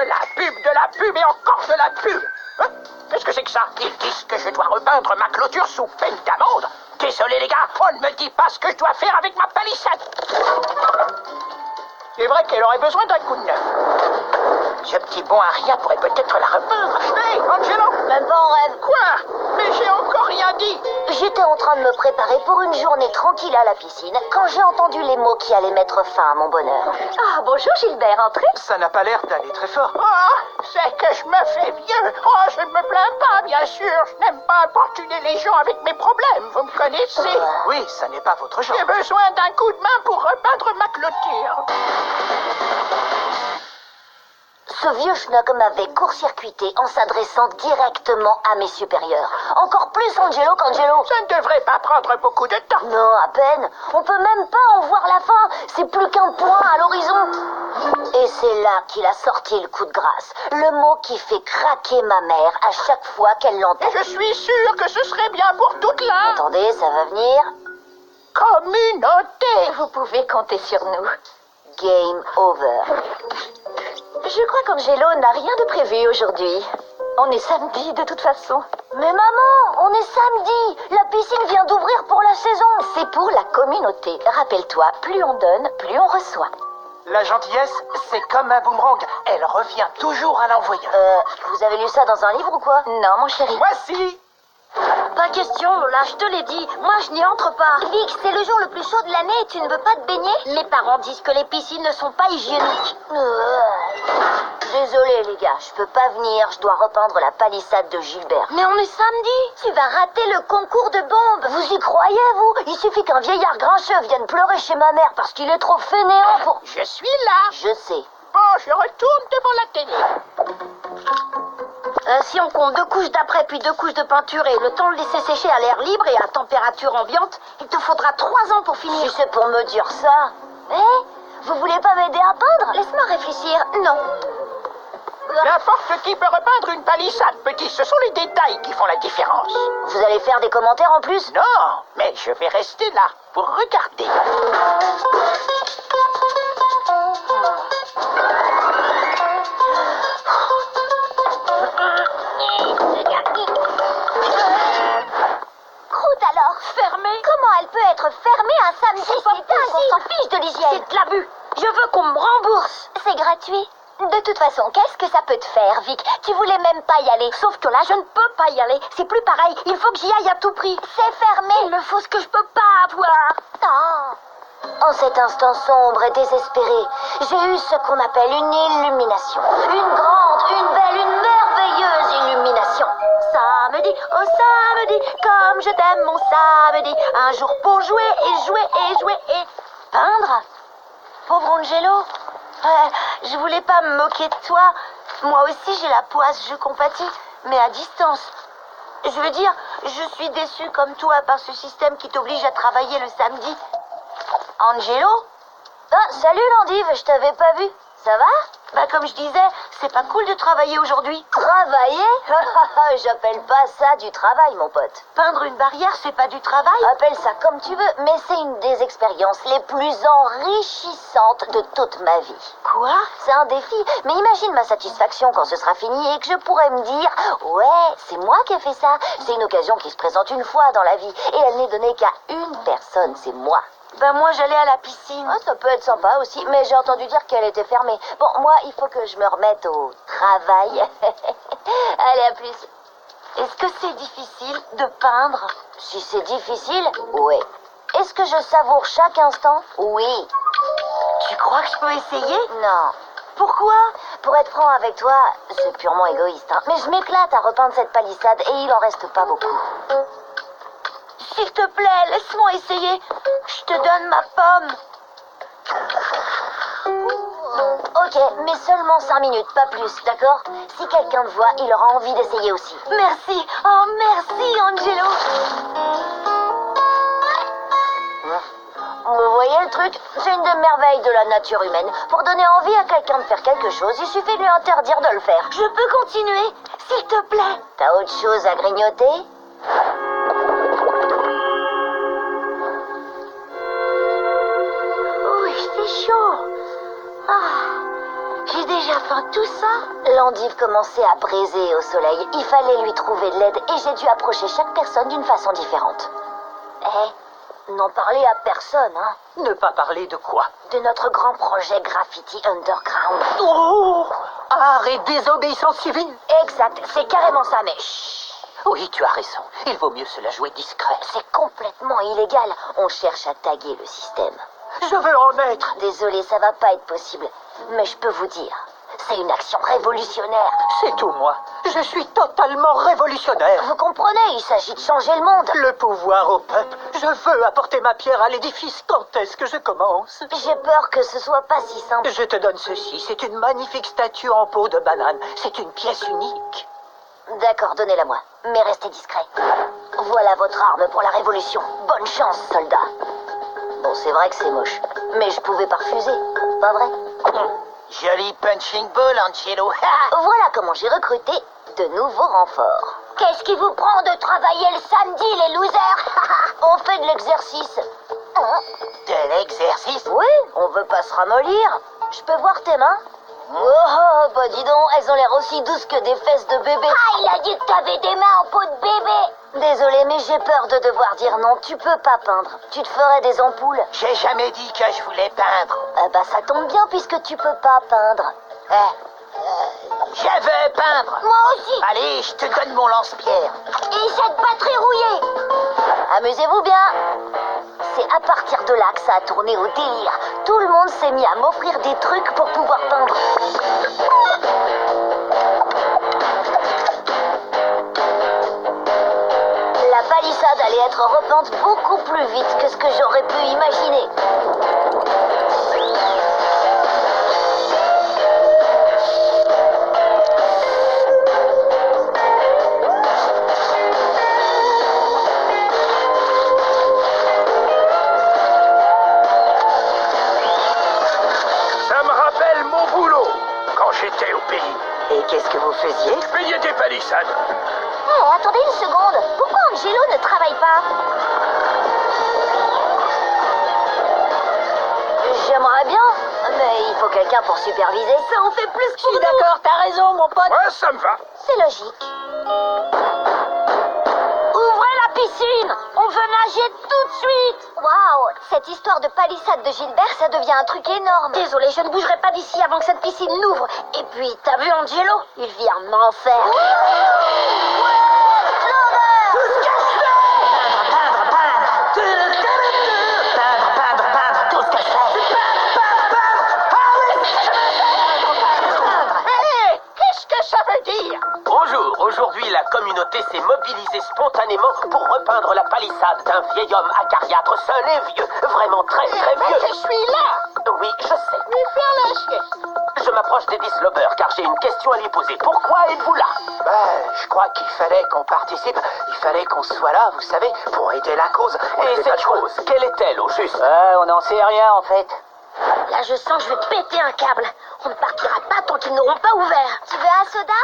de la pub et encore de la pub. Hein? Qu'est-ce que c'est que ça? Ils disent que je dois repeindre ma clôture sous peine d'amende. Désolé les gars, on ne me dit pas ce que je dois faire avec ma palissade. C'est vrai qu'elle aurait besoin d'un coup de neuf. Ce petit bon Aria pourrait peut-être la repeindre. Hé, Angelo! Même pas en rêve. Quoi? Mais j'ai encore rien dit. J'étais en train de me préparer pour une journée tranquille à la piscine quand j'ai entendu les mots qui allaient mettre fin à mon bonheur. Ah, bonjour Gilbert, entrez. Ça n'a pas l'air d'aller très fort. Oh, c'est que je me fais vieux. Oh, je ne me plains pas, bien sûr. Je n'aime pas importuner les gens avec mes problèmes. Vous me connaissez? Oui, ça n'est pas votre genre. J'ai besoin d'un coup de main pour repeindre ma clôture. Ce vieux schnock m'avait court-circuité en s'adressant directement à mes supérieurs. Encore plus Angelo qu'Angelo. Ça ne devrait pas prendre beaucoup de temps. Non, à peine. On peut même pas en voir la fin. C'est plus qu'un point à l'horizon. Et c'est là qu'il a sorti le coup de grâce. Le mot qui fait craquer ma mère à chaque fois qu'elle l'entend. Et je suis sûr que ce serait bien pour toute la Attendez, ça va venir. communauté. Vous pouvez compter sur nous. Game over. Je crois qu'Angelo n'a rien de prévu aujourd'hui. On est samedi de toute façon. Mais maman, on est samedi. La piscine vient d'ouvrir pour la saison. C'est pour la communauté. Rappelle-toi, plus on donne, plus on reçoit. La gentillesse, c'est comme un boomerang. Elle revient toujours à l'envoyeur. Vous avez lu ça dans un livre ou quoi? Non, mon chéri. Voici. Pas question, Lola, je te l'ai dit. Moi, je n'y entre pas. Vic, c'est le jour le plus chaud de l'année et tu ne veux pas te baigner? Mes parents disent que les piscines ne sont pas hygiéniques. Désolé, les gars, je peux pas venir. Je dois repeindre la palissade de Gilbert. Mais on est samedi. Tu vas rater le concours de bombes. Vous y croyez, vous? Il suffit qu'un vieillard grincheux vienne pleurer chez ma mère parce qu'il est trop fainéant pour... Je suis là. Je sais. Bon, je retourne devant la télé. Si on compte 2 couches d'après puis 2 couches de peinture et le temps de laisser sécher à l'air libre et à température ambiante, il te faudra 3 ans pour finir. Si c'est pour me dire ça. Vous voulez pas m'aider à peindre? Laisse-moi réfléchir. Non. N'importe qui peut repeindre une palissade, petit. Ce sont les détails qui font la différence. Vous allez faire des commentaires en plus? Non, mais je vais rester là pour regarder. Croûte alors, fermée. Comment elle peut être fermée un samedi? C'est dingue, on s'en fiche de l'hygiène. C'est de l'abus. Je veux qu'on me rembourse. C'est gratuit. De toute façon, qu'est-ce que ça peut te faire, Vic? Tu voulais même pas y aller. Sauf que là, je ne peux pas y aller. C'est plus pareil. Il faut que j'y aille à tout prix. C'est fermé. Il me faut ce que je peux pas avoir. En cet instant sombre et désespéré, j'ai eu ce qu'on appelle une illumination. Une grande, une belle, une merveilleuse illumination. Samedi, oh samedi, comme je t'aime mon samedi. Un jour pour jouer et jouer et jouer et peindre. Pauvre Angelo. Je voulais pas me moquer de toi. Moi aussi j'ai la poisse, je compatis, mais à distance. Je veux dire, je suis déçue comme toi par ce système qui t'oblige à travailler le samedi. Angelo? Ah, salut Landive, je t'avais pas vu. Ça va? Bah comme je disais, c'est pas cool de travailler aujourd'hui. Travailler? J'appelle pas ça du travail, mon pote. Peindre une barrière, c'est pas du travail? Appelle ça comme tu veux, mais c'est une des expériences les plus enrichissantes de toute ma vie. Quoi? C'est un défi, mais imagine ma satisfaction quand ce sera fini et que je pourrai me dire « Ouais, c'est moi qui ai fait ça. C'est une occasion qui se présente une fois dans la vie et elle n'est donnée qu'à une personne, c'est moi. » Ben moi j'allais à la piscine. Ah, ça peut être sympa aussi, mais j'ai entendu dire qu'elle était fermée. Bon, moi il faut que je me remette au travail. Allez, à plus. Est-ce que c'est difficile de peindre? Si c'est difficile, oui. Est-ce que je savoure chaque instant? Oui. Tu crois que je peux essayer? Non. Pourquoi? Pour être franc avec toi, c'est purement égoïste, hein. Mais je m'éclate à repeindre cette palissade et il en reste pas beaucoup. S'il te plaît, laisse-moi essayer. Je te donne ma pomme. Ok, mais seulement 5 minutes, pas plus, d'accord? Si quelqu'un te voit, il aura envie d'essayer aussi. Merci. Oh, merci, Angelo. Vous voyez le truc? C'est une des merveilles de la nature humaine. Pour donner envie à quelqu'un de faire quelque chose, il suffit de lui interdire de le faire. Je peux continuer? S'il te plaît. T'as autre chose à grignoter? Chaud. Ah, j'ai déjà enfin tout ça? L'endive commençait à braiser au soleil. Il fallait lui trouver de l'aide et j'ai dû approcher chaque personne d'une façon différente. N'en parlez à personne, hein. Ne pas parler de quoi? De notre grand projet Graffiti Underground. Oh! Art et désobéissance civile? Exact, c'est carrément ça, mais chut. Oui, tu as raison. Il vaut mieux se la jouer discret. C'est complètement illégal. On cherche à taguer le système. Je veux en être. Désolé, ça va pas être possible. Mais je peux vous dire, c'est une action révolutionnaire. C'est tout moi. Je suis totalement révolutionnaire. Vous comprenez, il s'agit de changer le monde. Le pouvoir au peuple. Je veux apporter ma pierre à l'édifice. Quand est-ce que je commence? J'ai peur que ce soit pas si simple. Je te donne ceci. C'est une magnifique statue en peau de banane. C'est une pièce unique. D'accord, donnez-la-moi. Mais restez discret. Voilà votre arme pour la révolution. Bonne chance, soldat. Bon, c'est vrai que c'est moche. Mais je pouvais pas refuser. Pas vrai? Joli punching ball, Angelo. Voilà comment j'ai recruté de nouveaux renforts. Qu'est-ce qui vous prend de travailler le samedi, les losers? On fait de l'exercice. De l'exercice? Oui, on veut pas se ramollir. Je peux voir tes mains? Oh, bah dis donc, elles ont l'air aussi douces que des fesses de bébé. Ah, il a dit que t'avais des mains en peau de bébé. Désolée, mais j'ai peur de devoir dire non. Tu peux pas peindre. Tu te ferais des ampoules. J'ai jamais dit que je voulais peindre. Bah ça tombe bien puisque tu peux pas peindre. Je veux peindre. Moi aussi. Allez, je te donne mon lance-pierre. Et cette batterie rouillée. Amusez-vous bien. C'est à partir de là que ça a tourné au délire. Tout le monde s'est mis à m'offrir des trucs pour pouvoir peindre. La palissade allait être repeinte beaucoup plus vite que ce que j'aurais pu imaginer. Ça me rappelle mon boulot quand j'étais au pays. Et qu'est-ce que vous faisiez? Je peignais des palissades. Attendez une seconde. Pourquoi Angelo ne travaille pas? J'aimerais bien, mais il faut quelqu'un pour superviser. Ça en fait plus que Je suis d'accord, t'as raison, mon pote. Ouais, ça me va. C'est logique. Ouvrez la piscine. On veut nager tout de suite. Waouh, cette histoire de palissade de Gilbert, ça devient un truc énorme. Désolée, je ne bougerai pas d'ici avant que cette piscine n'ouvre. Et puis, t'as vu Angelo? Il vient m'en faire. Tout ce que je fais. Hé, qu'est-ce que ça veut dire? Bonjour, aujourd'hui la communauté s'est mobilisée spontanément pour repeindre la palissade d'un vieil homme acariâtre, seul et vieux, vraiment très très vieux. Je suis là. Oui, je sais. Mais faire la sieste. Je m'approche d'Eddie Slober car j'ai une question à lui poser. Pourquoi êtes-vous là? Je crois qu'il fallait qu'on participe. Il fallait qu'on soit là, vous savez, pour aider la cause. Et cette chose, quelle est-elle au juste? On n'en sait rien, en fait. Là, je sens que je vais péter un câble. On ne partira pas tant qu'ils n'auront pas ouvert. Tu veux un soda?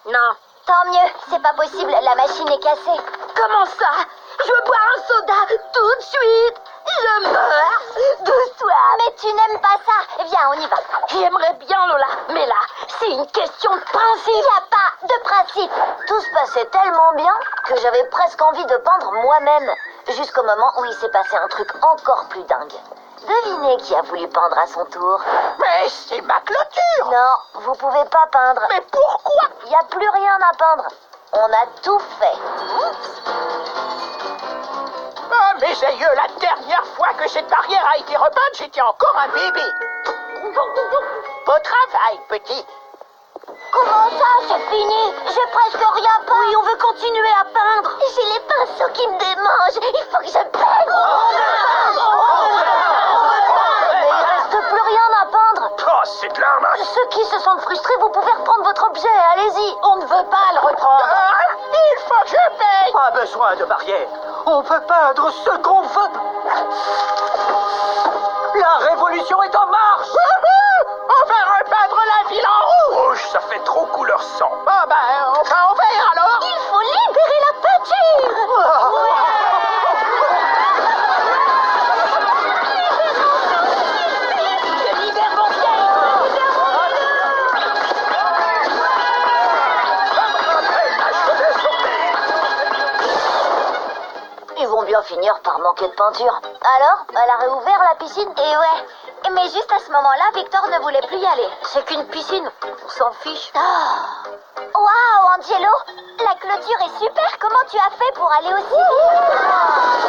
Non. Tant mieux, c'est pas possible, la machine est cassée. Comment ça? Je veux boire un soda tout de suite. Je meurs de soif. Mais tu n'aimes pas ça. Viens, on y va. J'aimerais bien, Lola, mais là, c'est une question de principe. Il n'y a pas de principe. Tout se passait tellement bien que j'avais presque envie de peindre moi-même. Jusqu'au moment où il s'est passé un truc encore plus dingue. Devinez qui a voulu peindre à son tour. Mais c'est ma clôture. Non, vous pouvez pas peindre. Mais pourquoi? Il n'y a plus rien à peindre. On a tout fait. Ah, mes aïeux, la dernière fois que cette barrière a été repeinte, j'étais encore un bébé. Beau travail, petit. Comment ça, c'est fini? J'ai presque rien peint. Oui, on veut continuer à peindre. J'ai les pinceaux qui me démangent. Il faut que je peigne. Mais il reste plus rien à peindre. Oh, c'est de l'arnaque. Ceux qui se sentent frustrés, vous pouvez reprendre votre objet. Allez-y, on ne veut pas le reprendre. Il faut que je paye. Pas besoin de barrière. On peut peindre ce qu'on veut. La révolution est en marche. On va repeindre la ville en rouge. Rouge, ça fait trop couleur sang. Bon, ben, on va en vert alors. Il faut libérer la peinture. Je libère mon ciel. bien finir par manquer de peinture. Alors, elle a réouvert la piscine? Et ouais. Mais juste à ce moment-là, Victor ne voulait plus y aller. C'est qu'une piscine, on s'en fiche. Waouh, Angelo, la clôture est super. Comment tu as fait pour aller aussi vite?